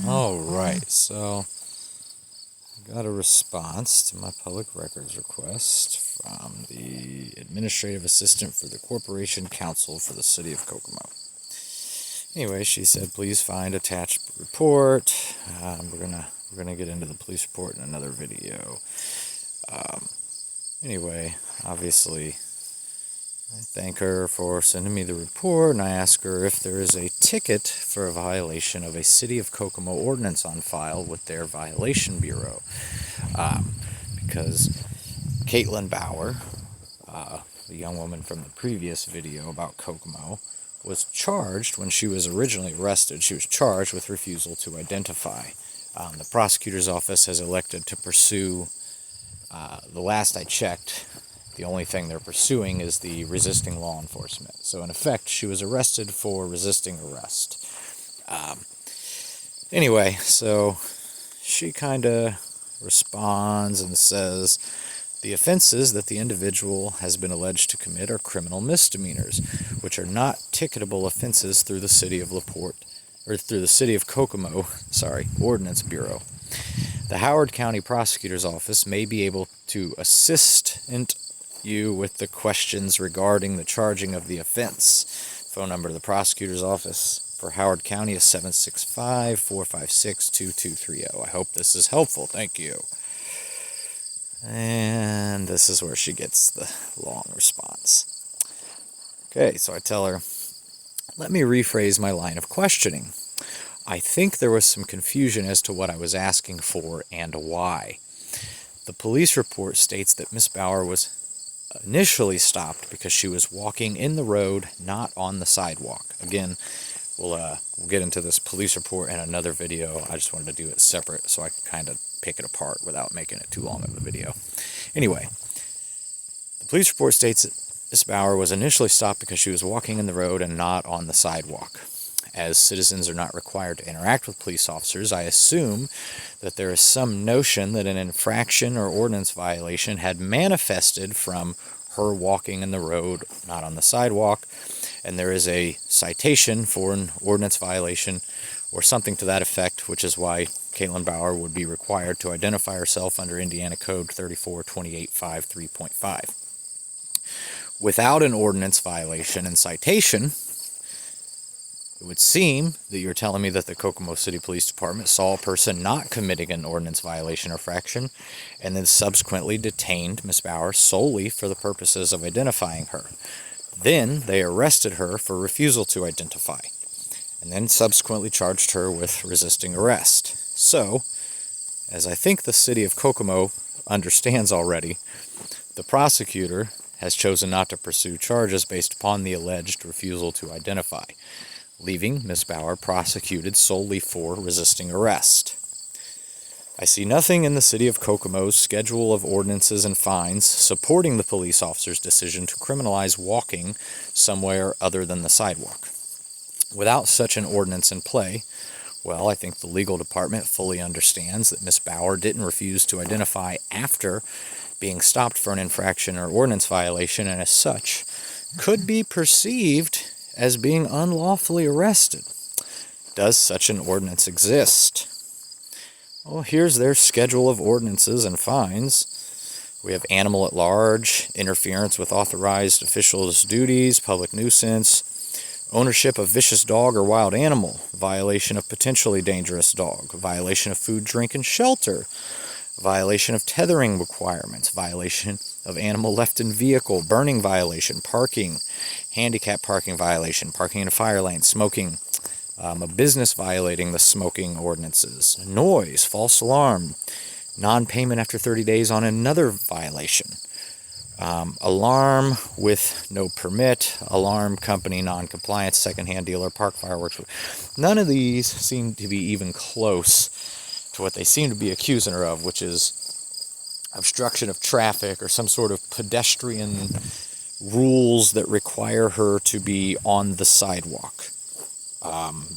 Alright, so I got a response to my public records request from the administrative assistant for the Corporation Counsel for the City of Kokomo. Anyway, she said, please find attached report. We're gonna get into the police report in another video. Anyway, obviously, I thank her for sending me the report, and I ask her if there is a ticket for a violation of a City of Kokomo ordinance on file with their Violation Bureau. Because Caitlin Bauer, the young woman from the previous video about Kokomo, was charged when she was originally arrested. She was charged with refusal to identify. The prosecutor's office has elected to pursue, the last I checked, the only thing they're pursuing is the resisting law enforcement. So in effect, she was arrested for resisting arrest. Anyway, so she kind of responds and says, the offenses that the individual has been alleged to commit are criminal misdemeanors, which are not ticketable offenses through the City of LaPorte, or through the City of Kokomo, Ordinance Bureau. The Howard County Prosecutor's Office may be able to assist you with the questions regarding the charging of the offense. Phone number of the prosecutor's office for Howard County is 765-456-2230. I hope this is helpful. Thank you. And this is where she gets the long response. Okay, so I tell her, let me rephrase my line of questioning. I think there was some confusion as to what I was asking for and why. The police report states that Miss Bauer was initially stopped because she was walking in the road, not on the sidewalk. Again, we'll get into this police report in another video. I just wanted to do it separate so I could kind of pick it apart without making it too long of a video. Anyway, the police report states that Miss Bauer was initially stopped because she was walking in the road and not on the sidewalk. As citizens are not required to interact with police officers, I assume that there is some notion that an infraction or ordinance violation had manifested from her walking in the road, not on the sidewalk, and there is a citation for an ordinance violation or something to that effect, which is why Caitlin Bauer would be required to identify herself under Indiana Code 342853.5. Without an ordinance violation and citation, it would seem that you're telling me that the Kokomo City Police Department saw a person not committing an ordinance violation or infraction and then subsequently detained Miss Bauer solely for the purposes of identifying her. Then they arrested her for refusal to identify and then subsequently charged her with resisting arrest. So, as I think the City of Kokomo understands already, the prosecutor has chosen not to pursue charges based upon the alleged refusal to identify, leaving Miss Bauer prosecuted solely for resisting arrest. I see nothing in the City of Kokomo's schedule of ordinances and fines supporting the police officer's decision to criminalize walking somewhere other than the sidewalk. Without such an ordinance in play, well, I think the legal department fully understands that Miss Bauer didn't refuse to identify after being stopped for an infraction or ordinance violation, and as such, could be perceived as being unlawfully arrested. Does such an ordinance exist? Well, here's their schedule of ordinances and fines. We have animal at large, interference with authorized officials' duties, public nuisance, ownership of vicious dog or wild animal, violation of potentially dangerous dog, violation of food, drink, and shelter, violation of tethering requirements, violation of animal left in vehicle, burning violation, parking, handicap parking violation, parking in a fire lane, smoking, a business violating the smoking ordinances, noise, false alarm, non-payment after 30 days on another violation, alarm with no permit, alarm company non-compliance, secondhand dealer, park fireworks. None of these seem to be even close to what they seem to be accusing her of, which is obstruction of traffic or some sort of pedestrian rules that require her to be on the sidewalk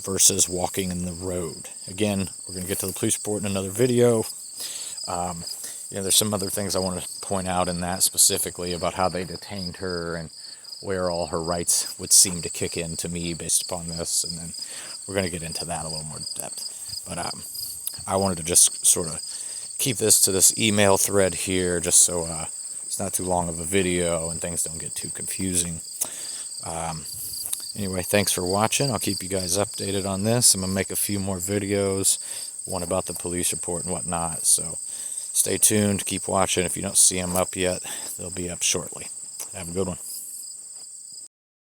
versus walking in the road. Again, we're going to get to the police report in another video. There's some other things I want to point out in that specifically about how they detained her and where all her rights would seem to kick in to me based upon this, and then we're going to get into that a little more depth. But I wanted to just sort of keep this to this email thread here, just so it's not too long of a video and things don't get too confusing. Anyway, thanks for watching. I'll keep you guys updated on this. I'm going to make a few more videos, one about the police report and whatnot. So stay tuned, keep watching. If you don't see them up yet, they'll be up shortly. Have a good one.